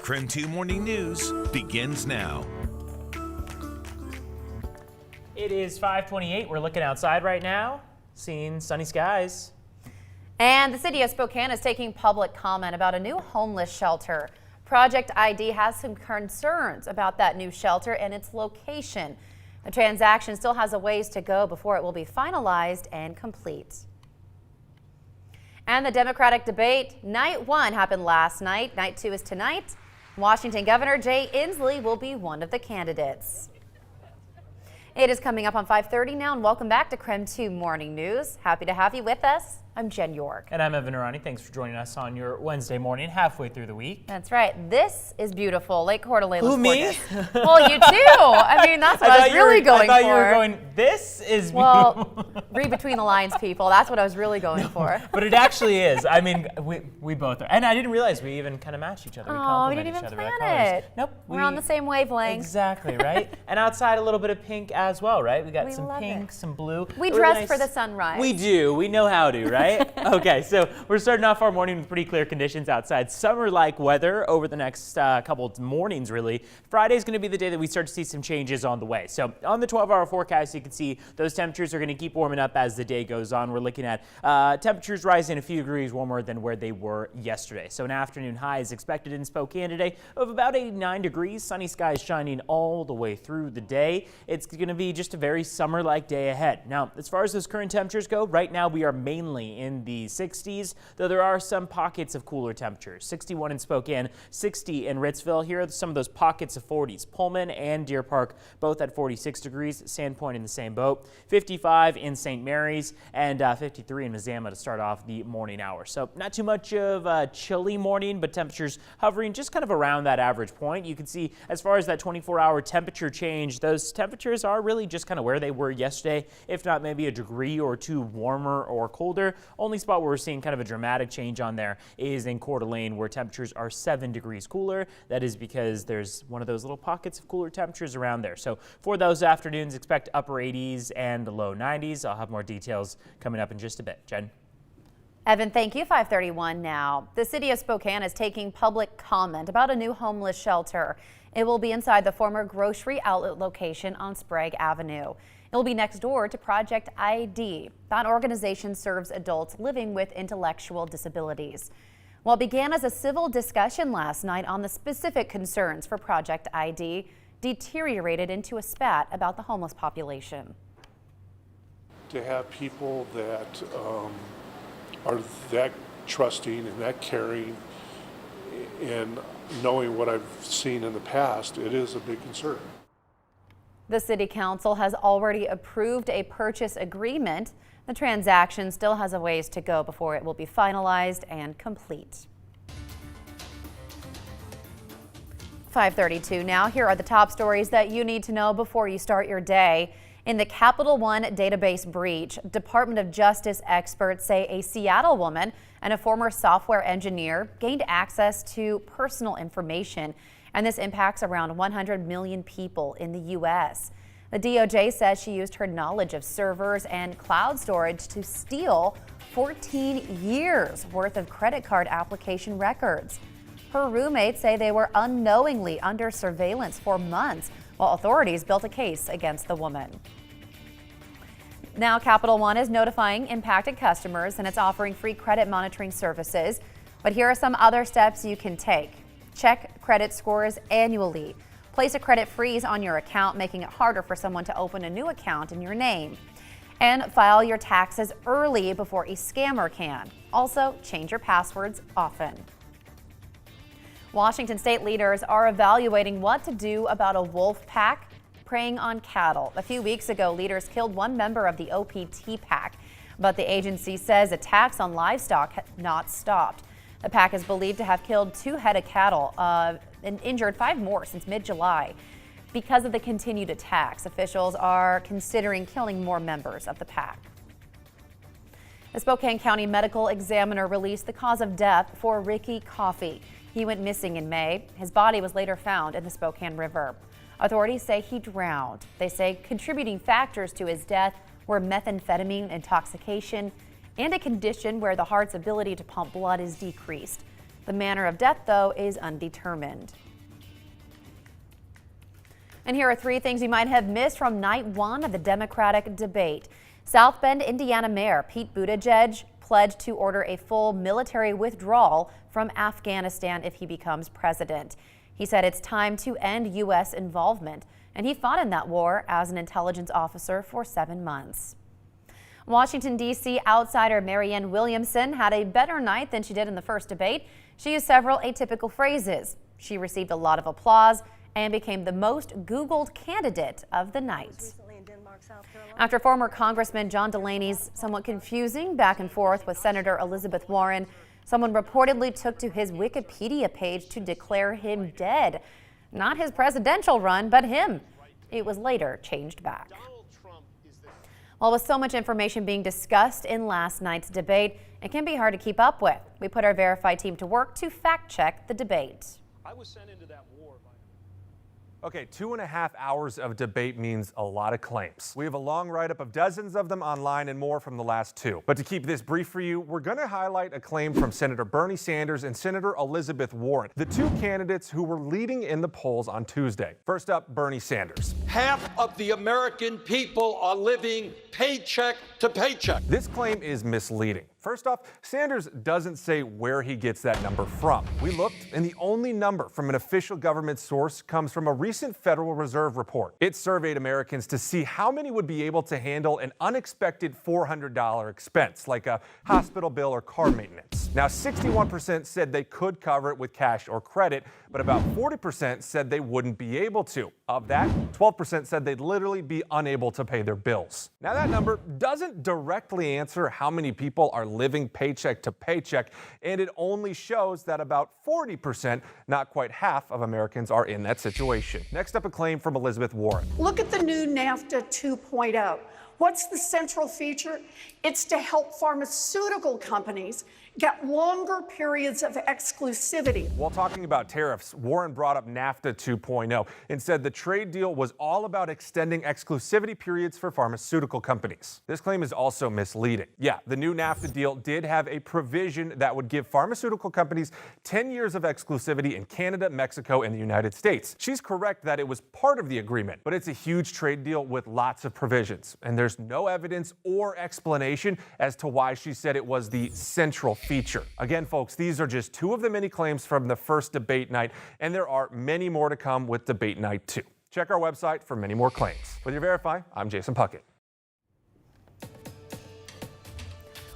KREM 2 Morning News begins now. It is 5:28. We're looking outside right now, seeing sunny skies. And the city of Spokane is taking public comment about a new homeless shelter. Project ID has some concerns about that new shelter and its location. The transaction still has a ways to go before it will be finalized and complete. And the Democratic debate, night one happened last night. Night two is tonight. Washington Governor Jay Inslee will be one of the candidates. It is coming up on 5:30 now, and welcome back to KREM 2 Morning News. Happy to have you with us. I'm Jen York. And I'm Evan Arani. Thanks for joining us on your Wednesday morning, halfway through the week. That's right. This is beautiful. Lake Coeur d'Alene. Who, me? Well, you too. I mean, that's what I was really going for. I thought you were going, this is beautiful. Well, read between the lines, people. That's what I was really going for. But it actually is. I mean, we both are. And I didn't realize we even kind of matched each other. We Oh, we complement didn't each even other. plan it. Nope. We're on the same wavelength. Exactly, right? And outside, a little bit of pink as well, right? We got We some love pink, it. some blue. We Really dress nice. for the sunrise. We do. We know how to, right? Okay, so we're starting off our morning with pretty clear conditions outside. Summer-like weather over the next couple of mornings, really. Friday is going to be the day that we start to see some changes on the way. So on the 12-hour forecast, you can see those temperatures are going to keep warming up as the day goes on. We're looking at temperatures rising a few degrees warmer than where they were yesterday. So an afternoon high is expected in Spokane today of about 89 degrees. Sunny skies shining all the way through the day. It's going to be just a very summer-like day ahead. Now, as far as those current temperatures go, right now we are mainly in the 60s, though there are some pockets of cooler temperatures. 61 in Spokane, 60 in Ritzville. Here are some of those pockets of 40s. Pullman and Deer Park, both at 46 degrees. Sandpoint in the same boat. 55 in St. Mary's and 53 in Mazama to start off the morning hour. So not too much of a chilly morning, but temperatures hovering just kind of around that average point. You can see as far as that 24-hour temperature change, those temperatures are really just kind of where they were yesterday, if not maybe a degree or two warmer or colder. Only spot where we're seeing kind of a dramatic change on there is in Coeur d'Alene, where temperatures are 7 degrees cooler. That is because there's one of those little pockets of cooler temperatures around there. So for those afternoons, expect upper 80s and low 90s. I'll have more details coming up in just a bit. Jen? Evan, thank you. 5:31 now. The city of Spokane is taking public comment about a new homeless shelter. It will be inside the former grocery outlet location on Sprague Avenue. It will be next door to Project ID. That organization serves adults living with intellectual disabilities. Well, it began as a civil discussion last night on the specific concerns for Project ID, deteriorated into a spat about the homeless population. To have people that are that trusting and that caring, and knowing what I've seen in the past, it is a big concern. The City Council has already approved a purchase agreement. The transaction still has a ways to go before it will be finalized and complete. 5:32 now. Here are the top stories that you need to know before you start your day. In the Capital One database breach, Department of Justice experts say a Seattle woman and a former software engineer gained access to personal information, and this impacts around 100 million people in the U.S. The DOJ says she used her knowledge of servers and cloud storage to steal 14 years worth of credit card application records. Her roommates say they were unknowingly under surveillance for months while authorities built a case against the woman. Now, Capital One is notifying impacted customers and it's offering free credit monitoring services. But here are some other steps you can take. Check credit scores annually. Place a credit freeze on your account, making it harder for someone to open a new account in your name. And file your taxes early before a scammer can. Also, change your passwords often. Washington state leaders are evaluating what to do about a wolf pack preying on cattle. A few weeks ago, leaders killed one member of the OPT pack, but the agency says attacks on livestock have not stopped. The pack is believed to have killed 2 head of cattle and injured 5 more since mid-July. Because of the continued attacks, officials are considering killing more members of the pack. The Spokane-County medical examiner released the cause of death for Ricky Coffey. He went missing in May. His body was later found in the Spokane River. Authorities say he drowned. They say contributing factors to his death were methamphetamine intoxication and a condition where the heart's ability to pump blood is decreased. The manner of death, though, is undetermined. And here are 3 things you might have missed from night 1 of the Democratic debate. South Bend, Indiana Mayor Pete Buttigieg pledged to order a full military withdrawal from Afghanistan if he becomes president. He said it's time to end U.S. involvement, and he fought in that war as an intelligence officer for 7 months. Washington, D.C. outsider Marianne Williamson had a better night than she did in the first debate. She used several atypical phrases. She received a lot of applause and became the most Googled candidate of the night. After former Congressman John Delaney's somewhat confusing back and forth with Senator Elizabeth Warren, someone reportedly took to his Wikipedia page to declare him dead. Not his presidential run, but him. It was later changed back. Well, with so much information being discussed in last night's debate, it can be hard to keep up with. We put our Verify team to work to fact-check the debate. I was sent into that war by... Okay, 2.5 hours of debate means a lot of claims. We have a long write-up of dozens of them online and more from the last 2. But to keep this brief for you, we're going to highlight a claim from Senator Bernie Sanders and Senator Elizabeth Warren, the 2 candidates who were leading in the polls on Tuesday. First up, Bernie Sanders. Half of the American people are living paycheck to paycheck. This claim is misleading. First off, Sanders doesn't say where he gets that number from. We looked, and the only number from an official government source comes from a recent Federal Reserve report. It surveyed Americans to see how many would be able to handle an unexpected $400 expense, like a hospital bill or car maintenance. Now, 61% said they could cover it with cash or credit, but about 40% said they wouldn't be able to. Of that, 12% said they'd literally be unable to pay their bills. Now, that number doesn't directly answer how many people are living paycheck to paycheck, and it only shows that about 40%, not quite half of Americans, are in that situation. Next up, a claim from Elizabeth Warren. Look at the new NAFTA 2.0. What's the central feature? It's to help pharmaceutical companies get longer periods of exclusivity. While talking about tariffs, Warren brought up NAFTA 2.0 and said the trade deal was all about extending exclusivity periods for pharmaceutical companies. This claim is also misleading. Yeah, the new NAFTA deal did have a provision that would give pharmaceutical companies 10 years of exclusivity in Canada, Mexico, and the United States. She's correct that it was part of the agreement, but it's a huge trade deal with lots of provisions, and there's no evidence or explanation as to why she said it was the central feature. Again, folks, these are just 2 of the many claims from the first debate night, and there are many more to come with debate night 2. Check our website for many more claims. With your Verify, I'm Jason Puckett.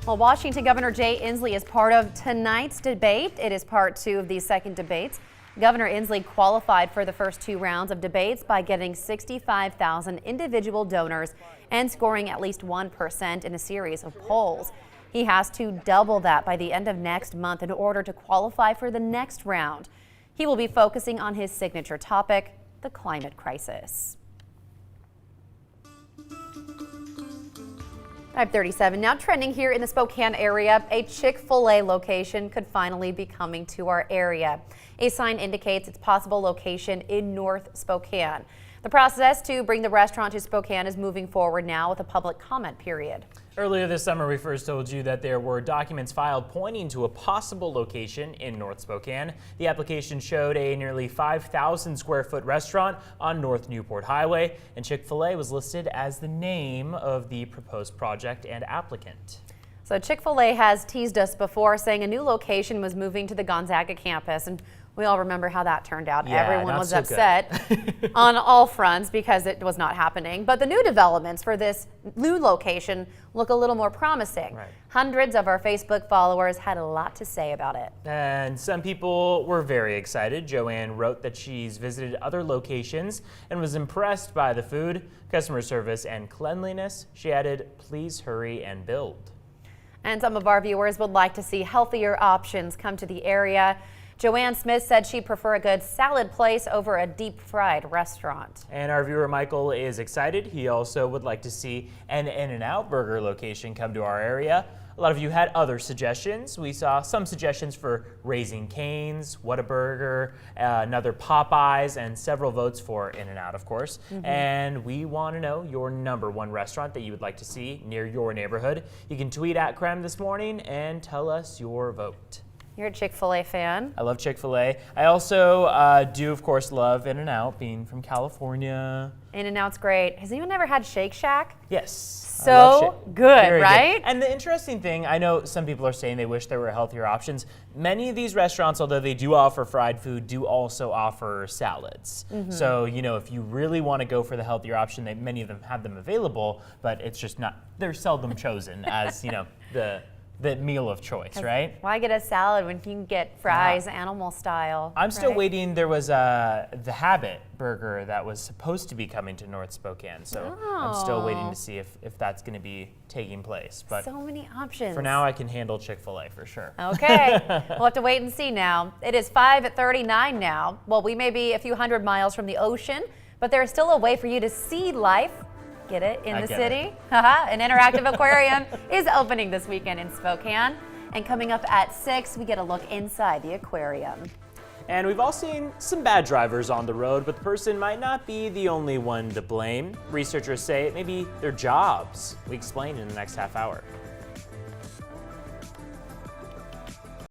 Well, Washington Governor Jay Inslee is part of tonight's debate. It is part 2 of these second debates. Governor Inslee qualified for the first 2 rounds of debates by getting 65,000 individual donors and scoring at least 1% in a series of polls. He has to double that by the end of next month in order to qualify for the next round. He will be focusing on his signature topic, the climate crisis. 5:37 now, trending here in the Spokane area, a Chick-fil-A location could finally be coming to our area. A sign indicates its possible location in North Spokane. The process to bring the restaurant to Spokane is moving forward now with a public comment period. Earlier this summer, we first told you that there were documents filed pointing to a possible location in North Spokane. The application showed a nearly 5,000 square foot restaurant on North Newport Highway, and Chick-fil-A was listed as the name of the proposed project and applicant. So Chick-fil-A has teased us before, saying a new location was moving to the Gonzaga campus, and we all remember how that turned out. Yeah, everyone was so upset on all fronts because it was not happening. But the new developments for this new location look a little more promising. Right. Hundreds of our Facebook followers had a lot to say about it. And some people were very excited. Joanne wrote that she's visited other locations and was impressed by the food, customer service, and cleanliness. She added, "Please hurry and build." And some of our viewers would like to see healthier options come to the area. Joanne Smith said she'd prefer a good salad place over a deep-fried restaurant. And our viewer Michael is excited. He also would like to see an In-N-Out burger location come to our area. A lot of you had other suggestions. We saw some suggestions for Raising Cane's, Whataburger, another Popeyes, and several votes for In-N-Out, of course. And we want to know your #1 restaurant that you would like to see near your neighborhood. You can tweet at KREM this morning and tell us your vote. You're a Chick-fil-A fan. I love Chick-fil-A. I also do, of course, love In-N-Out, being from California. In-N-Out's great. Has anyone ever had Shake Shack? Yes. I So love good, Very right? And the interesting thing, I know some people are saying they wish there were healthier options. Many of these restaurants, although they do offer fried food, do also offer salads. So, you know, if you really want to go for the healthier option, many of them have them available, but it's just not, they're seldom chosen as, you know, the meal of choice, right? Why get a salad when you can get fries animal style? I'm still right? waiting. There was the Habit burger that was supposed to be coming to North Spokane, so I'm still waiting to see if that's going to be taking place. But So many options. for now, I can handle Chick-fil-A for sure. Okay, we'll have to wait and see now. It is 5:39 now. Well, we may be a few hundred miles from the ocean, but there is still a way for you to see life. Get it? In the get city? An interactive aquarium is opening this weekend in Spokane. And coming up at 6, we get a look inside the aquarium. And we've all seen some bad drivers on the road, but the person might not be the only one to blame. Researchers say it may be their jobs. We explain in the next half hour.